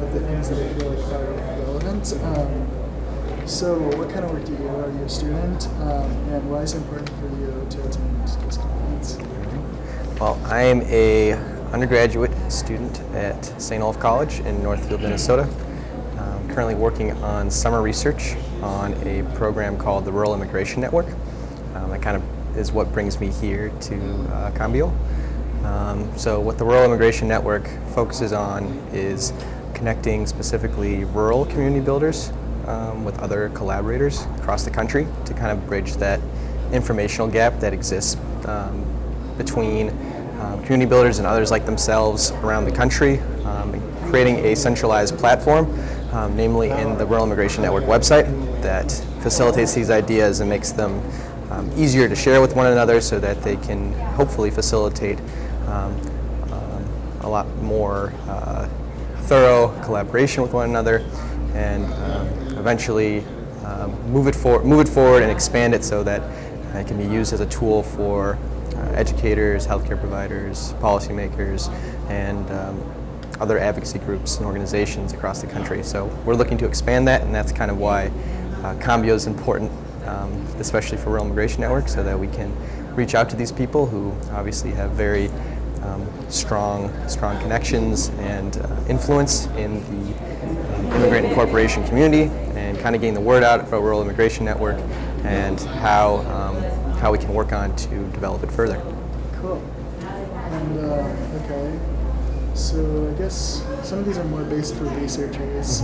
of the things that I feel like are relevant. So what kind of work do you do? Are you a student? And why is it important for you to attend this conference? Well, I am a undergraduate student at St. Olaf College in Northfield, Minnesota. I'm currently working on summer research on a program called the Rural Immigration Network. That kind of is what brings me here to Cambio. So what the Rural Immigration Network focuses on is connecting specifically rural community builders with other collaborators across the country to kind of bridge that informational gap that exists between community builders and others like themselves around the country, creating a centralized platform, namely in the Rural Immigration Network website, that facilitates these ideas and makes them easier to share with one another so that they can hopefully facilitate a lot more thorough collaboration with one another and eventually move it forward and expand it so that it can be used as a tool for educators, healthcare providers, policymakers, and other advocacy groups and organizations across the country. So we're looking to expand that, and that's kind of why Cambio is important, especially for Rural Immigration Network, so that we can reach out to these people who obviously have very strong connections and influence in the immigrant and corporation community, and kind of getting the word out about Rural Immigration Network and how we can work on to develop it further. Cool. And okay, so I guess some of these are more based for researchers,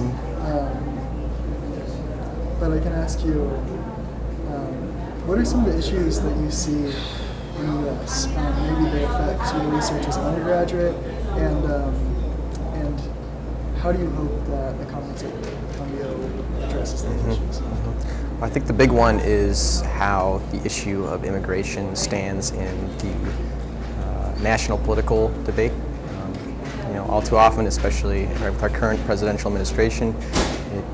but I can ask you, what are some of the issues that you see in the U.S.? Maybe they affect your research as an undergraduate, and how do you hope that a conference like Cambio addresses those issues? I think the big one is how the issue of immigration stands in the national political debate. All too often, especially with our current presidential administration, it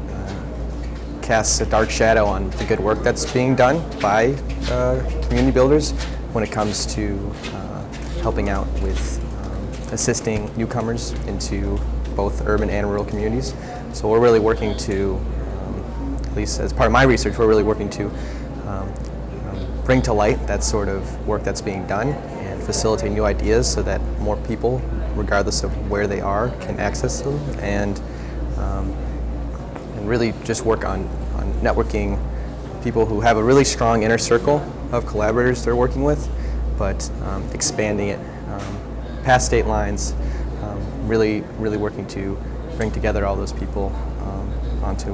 casts a dark shadow on the good work that's being done by community builders when it comes to helping out with assisting newcomers into both urban and rural communities. So we're really working to, at least as part of my research, we're really working to bring to light that sort of work that's being done and facilitate new ideas so that more people, regardless of where they are, can access them, and really just work on networking people who have a really strong inner circle of collaborators they're working with, but expanding it past state lines, really working to bring together all those people onto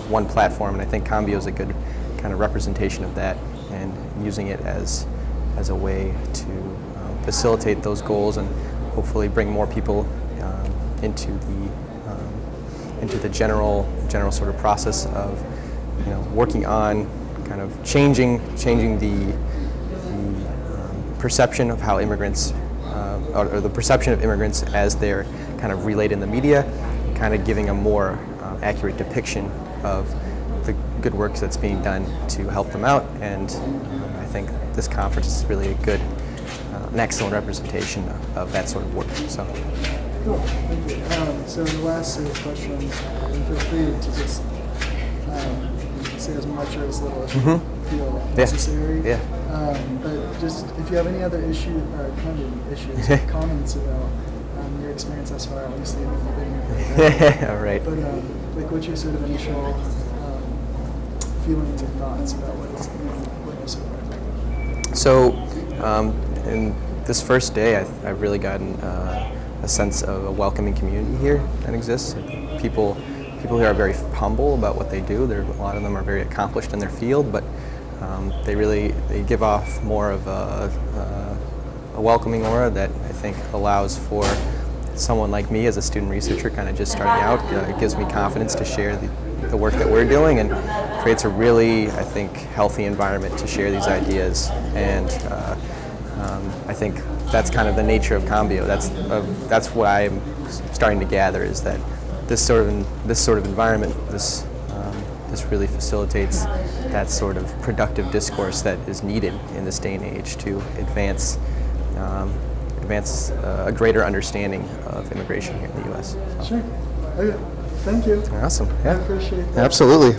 one platform. And I think Cambio is a good kind of representation of that, and using it as a way to facilitate those goals and hopefully bring more people into the general sort of process of working on kind of changing the perception of how immigrants or the perception of immigrants as they're kind of relayed in the media, kind of giving a more accurate depiction of the good work that's being done to help them out. And I think this conference is really a good, an excellent representation of that sort of work. So. Cool, thank you. So the last set of questions, feel free to just say as much or as little as you feel necessary. Yeah. But just if you have any other comments about your experience thus far, obviously you've been here for Yeah, right. But like, what's your sort of initial feelings and thoughts about what you so far? So, in this first day, I've really gotten a sense of a welcoming community here that exists. People here are very humble about what they do. A lot of them are very accomplished in their field, but they give off more of a welcoming aura that I think allows for someone like me as a student researcher kind of just starting out. It gives me confidence to share the work that we're doing, and creates a really, I think, healthy environment to share these ideas. And I think that's kind of the nature of Cambio. That's what I'm starting to gather, is that this sort of environment, this really facilitates that sort of productive discourse that is needed in this day and age to advance a greater understanding of immigration here in the U.S. So. Sure. Okay, thank you. Awesome. I Yeah. appreciate that. Absolutely.